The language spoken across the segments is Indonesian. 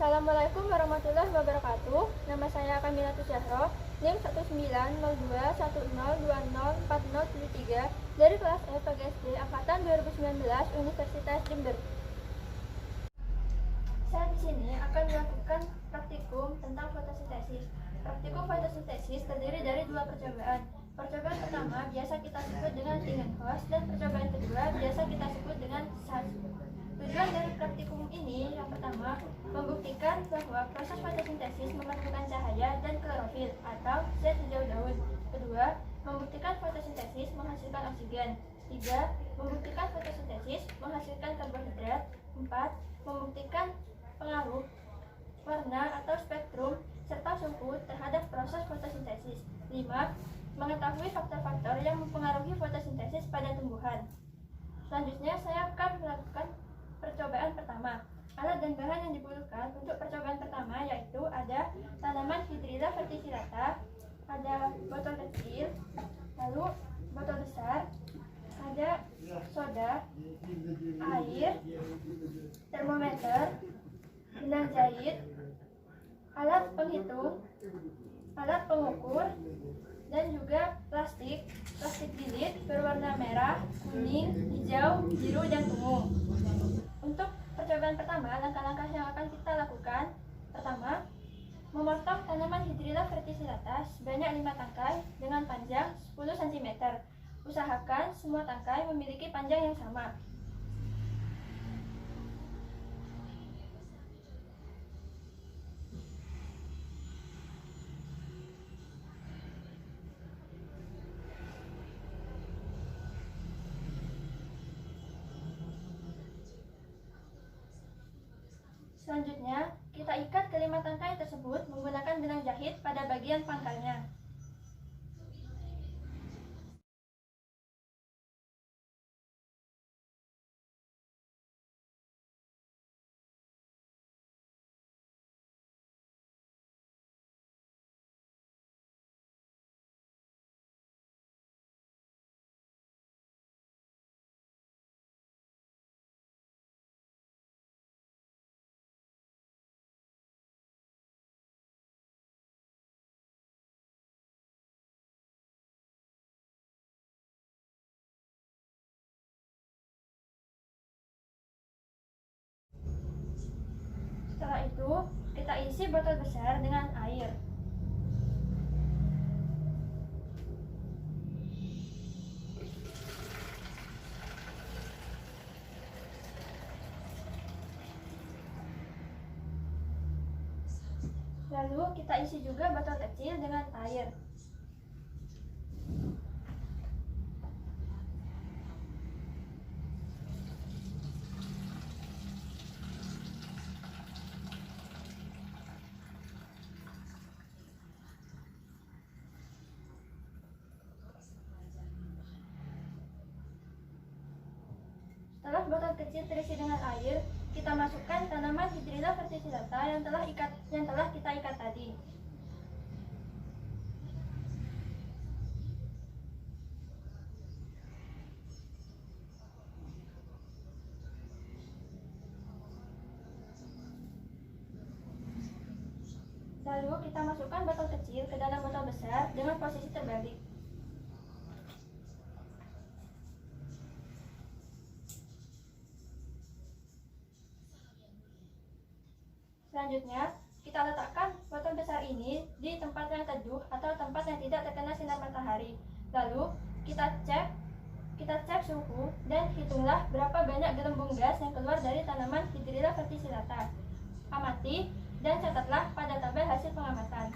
Assalamualaikum warahmatullahi wabarakatuh. Nama saya Kamila Tusyahro, NIM 190210204073 dari kelas E PGSD Angkatan 2019 Universitas Jember. Saya di sini akan melakukan praktikum tentang fotosintesis. Praktikum fotosintesis terdiri dari dua percobaan. Percobaan pertama biasa kita sebut dengan Ebbinghaus dan percobaan kedua biasa kita sebut dengan Schultz. Tujuan dari praktikum ini yang pertama, membuktikan bahwa proses fotosintesis memerlukan cahaya dan klorofil atau zat hijau daun. Kedua, membuktikan fotosintesis menghasilkan oksigen. Tiga, membuktikan fotosintesis menghasilkan karbohidrat. Empat, membuktikan pengaruh warna atau spektrum serta suhu terhadap proses fotosintesis. Lima, mengetahui faktor-faktor yang mempengaruhi fotosintesis pada tumbuhan. Selanjutnya saya akan melakukan percobaan pertama. Alat dan bahan yang diperlukan untuk percobaan pertama yaitu ada tanaman Hydrilla verticillata, ada botol kecil, lalu botol besar, ada soda, air, termometer, benang jahit, alat penghitung, alat pengukur, dan juga plastik bilit berwarna merah, kuning, hijau, biru, dan ungu. Untuk percobaan pertama, langkah-langkah yang akan kita lakukan. Pertama, memotong tanaman Hydrilla verticillata sebanyak 5 tangkai dengan panjang 10 cm. Usahakan semua tangkai memiliki panjang yang sama. Selanjutnya, kita ikat kelima tangkai tersebut menggunakan benang jahit pada bagian pangkalnya. Setelah itu, kita isi botol besar dengan air. Lalu kita isi juga botol kecil dengan air. Setelah botol kecil terisi dengan air, kita masukkan tanaman Hydrilla verticillata yang telah kita ikat tadi. Lalu kita masukkan botol kecil ke dalam botol besar dengan posisi terbalik. Selanjutnya, kita letakkan botol besar ini di tempat yang teduh atau tempat yang tidak terkena sinar matahari. Lalu, kita cek suhu dan hitunglah berapa banyak gelembung gas yang keluar dari tanaman Hydrilla verticillata. Amati dan catatlah pada tabel hasil pengamatan.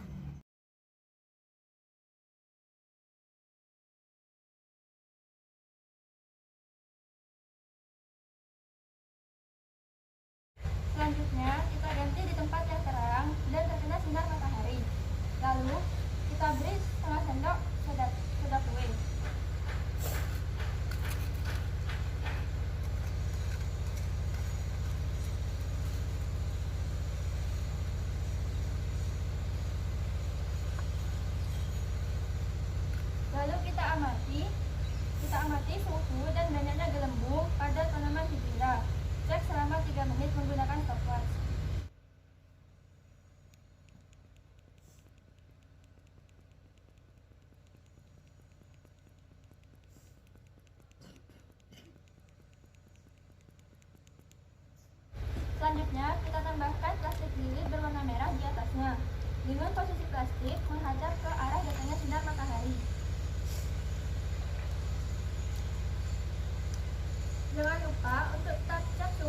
Selanjutnya, kita ganti di tempat yang terang dan terkena sinar matahari. Lalu, kita beri setengah sendok soda kue. Lalu kita amati suhu dan banyaknya gelembung pada tanaman Hydrilla. Cek selama 3 menit menggunakan stopwatch.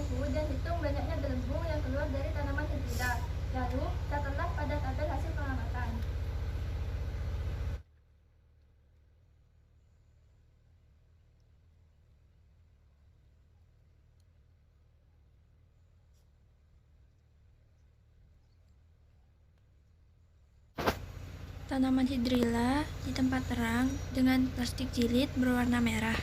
suhu dan hitung banyaknya gelembung yang keluar dari tanaman hidrilla. Lalu, catatlah pada tabel hasil pengamatan. Tanaman hidrilla di tempat terang dengan plastik jilid berwarna merah.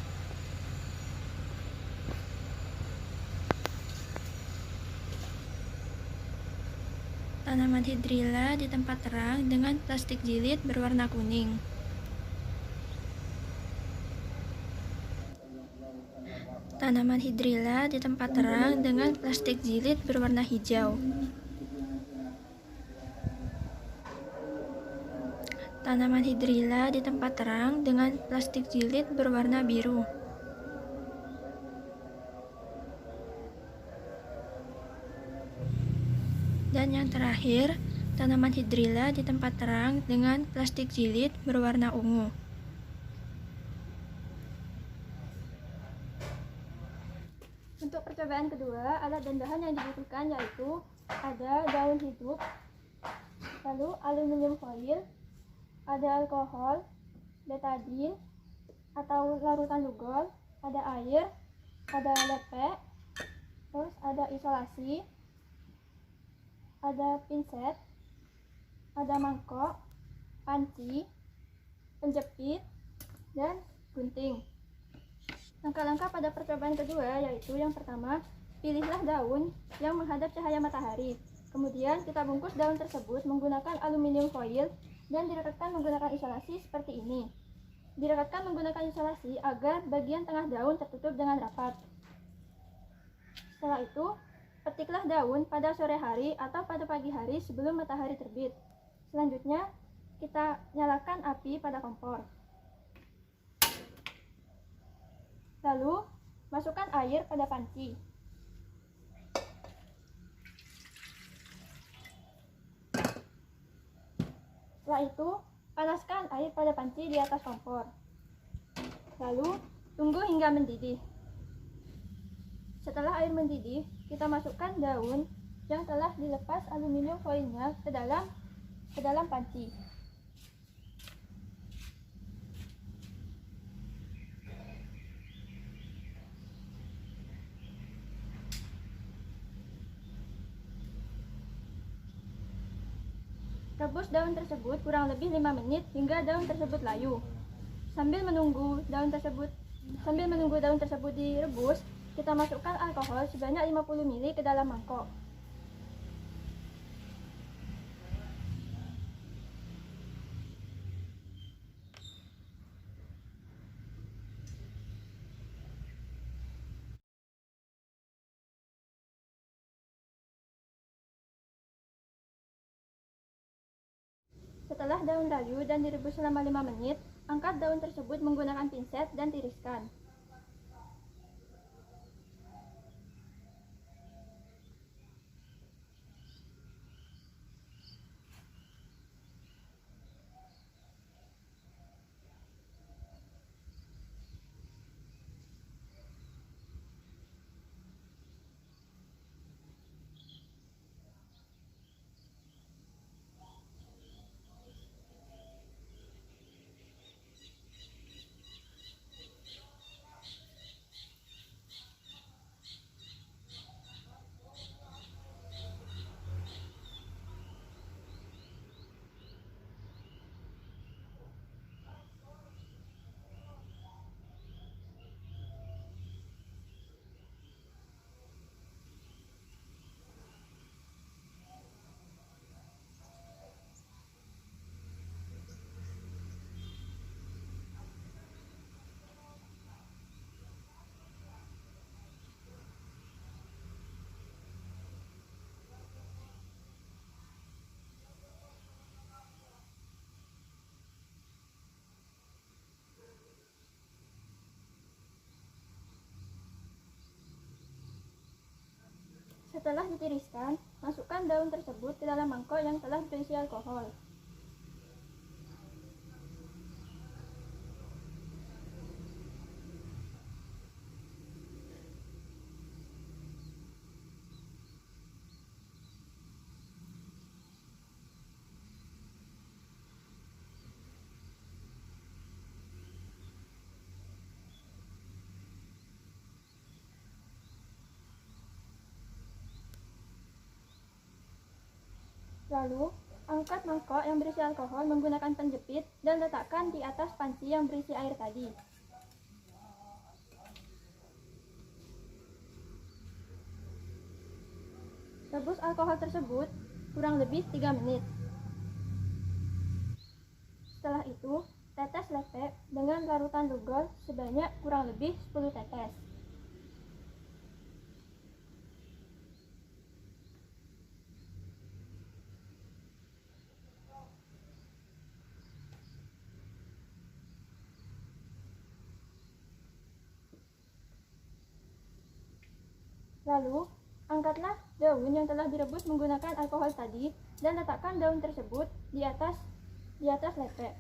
Tanaman hidrilla di tempat terang dengan plastik jilid berwarna kuning. Tanaman hidrilla di tempat terang dengan plastik jilid berwarna hijau. Tanaman hidrilla di tempat terang dengan plastik jilid berwarna biru. Dan yang terakhir, tanaman hidrilla di tempat terang dengan plastik jilid berwarna ungu. Untuk percobaan kedua, alat dan bahan yang dibutuhkan yaitu ada daun hidup, lalu aluminium foil, ada alkohol, betadin atau larutan lugol, ada air, ada lepek, terus ada isolasi, ada pinset, ada mangkok, panci, penjepit, dan gunting. Langkah-langkah pada percobaan kedua yaitu yang pertama, pilihlah daun yang menghadap cahaya matahari. Kemudian kita bungkus daun tersebut menggunakan aluminium foil dan direkatkan menggunakan isolasi seperti ini. Direkatkan menggunakan isolasi agar bagian tengah daun tertutup dengan rapat. Setelah itu, petiklah daun pada sore hari atau pada pagi hari sebelum matahari terbit. Selanjutnya, kita nyalakan api pada kompor. Lalu, masukkan air pada panci. Setelah itu, panaskan air pada panci di atas kompor. Lalu, tunggu hingga mendidih. Setelah air mendidih, kita masukkan daun yang telah dilepas aluminium foilnya ke dalam panci. Rebus daun tersebut kurang lebih 5 menit hingga daun tersebut layu. Sambil menunggu daun tersebut direbus, kita masukkan alkohol sebanyak 50 ml ke dalam mangkok. Setelah daun layu dan direbus selama 5 menit, angkat daun tersebut menggunakan pinset dan tiriskan. Setelah ditiriskan, masukkan daun tersebut ke dalam mangkok yang telah berisi alkohol. Lalu, angkat mangkok yang berisi alkohol menggunakan penjepit dan letakkan di atas panci yang berisi air tadi. Rebus alkohol tersebut kurang lebih 3 menit. Setelah itu, tetes lepek dengan larutan lugol sebanyak kurang lebih 10 tetes. Lalu, angkatlah daun yang telah direbus menggunakan alkohol tadi dan letakkan daun tersebut di atas lepek.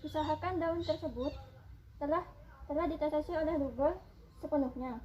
Usahakan daun tersebut telah ditetesi oleh lugol sepenuhnya.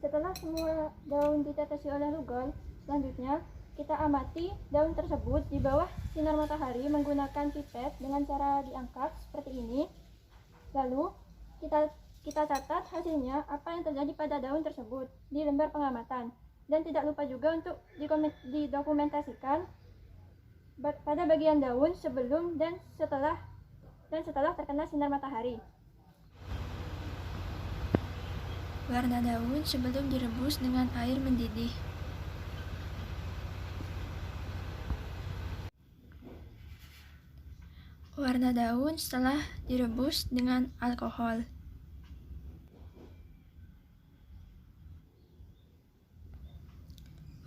Setelah semua daun ditetesi oleh lugol, selanjutnya kita amati daun tersebut di bawah sinar matahari menggunakan pipet dengan cara diangkat seperti ini. Lalu kita catat hasilnya apa yang terjadi pada daun tersebut di lembar pengamatan, dan tidak lupa juga untuk didokumentasikan pada bagian daun sebelum dan setelah terkena sinar matahari. Warna daun sebelum direbus dengan air mendidih. Warna daun setelah direbus dengan alkohol.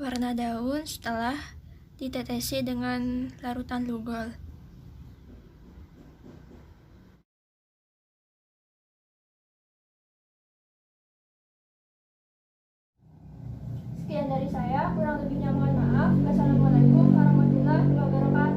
Warna daun setelah ditetesi dengan larutan lugol. Sekian dari saya, kurang lebihnya mohon maaf. Wassalamualaikum warahmatullahi wabarakatuh.